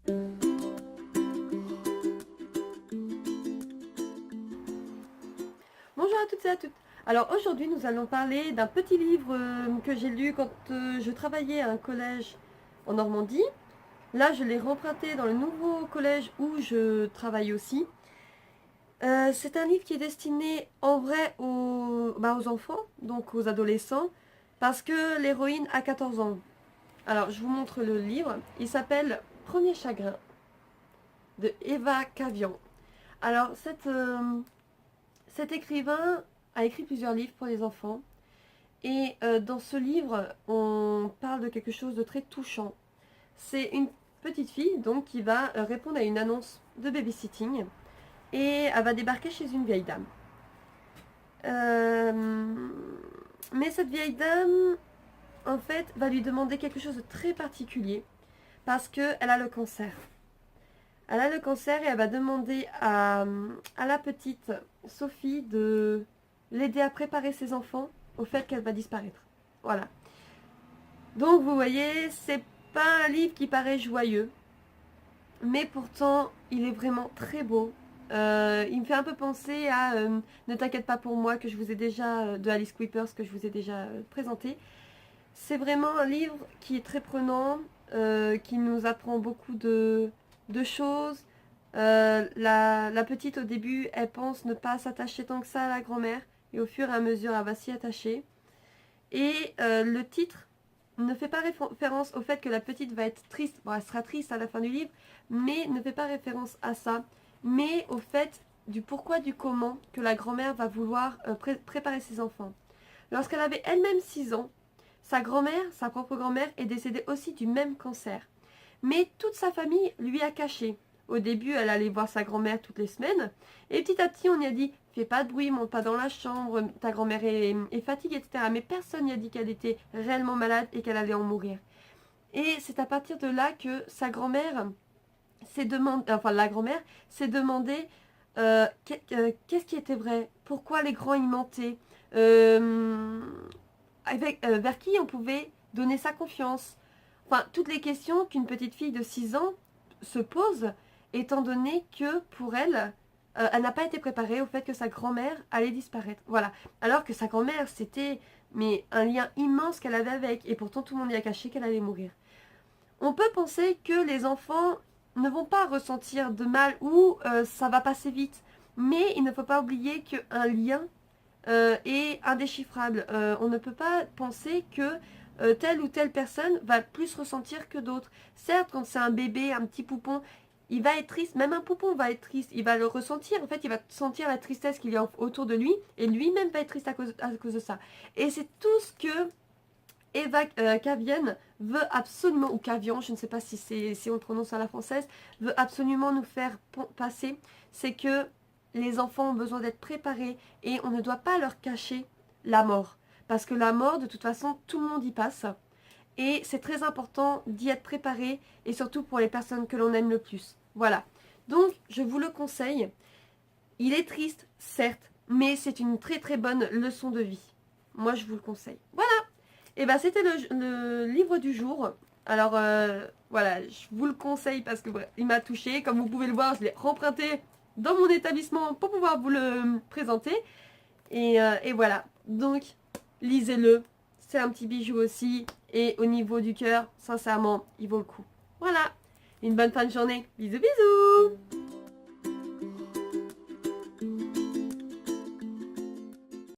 Bonjour à toutes et à tous. Alors aujourd'hui nous allons parler d'un petit livre que j'ai lu quand je travaillais à un collège en Normandie. Là je l'ai remprunté dans le nouveau collège où je travaille aussi. C'est un livre qui est destiné en vrai aux enfants, donc aux adolescents, parce que l'héroïne a 14 ans. Alors je vous montre le livre. Il s'appelle Premier chagrin de Eva Cavian. Alors cet écrivain a écrit plusieurs livres pour les enfants. Et dans ce livre, on parle de quelque chose de très touchant. C'est une petite fille donc qui va répondre à une annonce de babysitting et elle va débarquer chez une vieille dame. Mais cette vieille dame, en fait, va lui demander quelque chose de très particulier parce qu'elle a le cancer. Elle a le cancer et elle va demander à la petite Sophie de l'aider à préparer ses enfants au fait qu'elle va disparaître. Voilà. Donc vous voyez, c'est pas un livre qui paraît joyeux, mais pourtant il est vraiment très beau. Il me fait un peu penser à Ne t'inquiète pas pour moi que je vous ai déjà de Alice Quippers que je vous ai déjà présenté. C'est vraiment un livre qui est très prenant, qui nous apprend beaucoup de choses. La petite au début, elle pense ne pas s'attacher tant que ça à la grand-mère, et au fur et à mesure, elle va s'y attacher. Et le titre ne fait pas référence au fait que la petite va être triste. Bon, elle sera triste à la fin du livre, mais ne fait pas référence à ça, mais au fait du pourquoi, du comment que la grand-mère va vouloir préparer ses enfants. Lorsqu'elle avait elle-même 6 ans, sa grand-mère, sa propre grand-mère, est décédée aussi du même cancer. Mais toute sa famille lui a caché. Au début, elle allait voir sa grand-mère toutes les semaines. Et petit à petit, on lui a dit « Fais pas de bruit, monte pas dans la chambre, ta grand-mère est fatiguée, etc. » Mais personne n'y a dit qu'elle était réellement malade et qu'elle allait en mourir. Et c'est à partir de là que sa grand-mère s'est demandé, enfin la grand-mère s'est demandé qu'est-ce qui était vrai, pourquoi les grands y mentaient, vers qui on pouvait donner sa confiance. Enfin, toutes les questions qu'une petite fille de 6 ans se pose, étant donné que pour elle, elle n'a pas été préparée au fait que sa grand-mère allait disparaître. Voilà. Alors que sa grand-mère, c'était un lien immense qu'elle avait avec, et pourtant tout le monde y a caché qu'elle allait mourir. On peut penser que les enfants ne vont pas ressentir de mal ou ça va passer vite, mais il ne faut pas oublier qu'un lien est indéchiffrable. On ne peut pas penser que telle ou telle personne va plus ressentir que d'autres. Certes, quand c'est un bébé, un petit poupon, il va être triste, même un poupon va être triste, il va le ressentir, en fait il va sentir la tristesse qu'il y a autour de lui, et lui-même va être triste à cause de ça. Et c'est tout ce que Eva Cavian veut absolument, ou Cavian, je ne sais pas si on le prononce à la française, veut absolument nous faire passer, c'est que les enfants ont besoin d'être préparés et on ne doit pas leur cacher la mort. Parce que la mort, de toute façon, tout le monde y passe. Et c'est très important d'y être préparé, et surtout pour les personnes que l'on aime le plus. Voilà. Donc, je vous le conseille. Il est triste, certes, mais c'est une très très bonne leçon de vie. Moi, je vous le conseille. Voilà. Et bien, c'était le livre du jour. Alors, voilà, je vous le conseille parce que il m'a touché. Comme vous pouvez le voir, je l'ai remprunté dans mon établissement pour pouvoir vous le présenter. Et voilà. Donc, lisez-le. C'est un petit bijou aussi. Et au niveau du cœur, sincèrement, il vaut le coup. Voilà. Une bonne fin de journée. Bisous, bisous.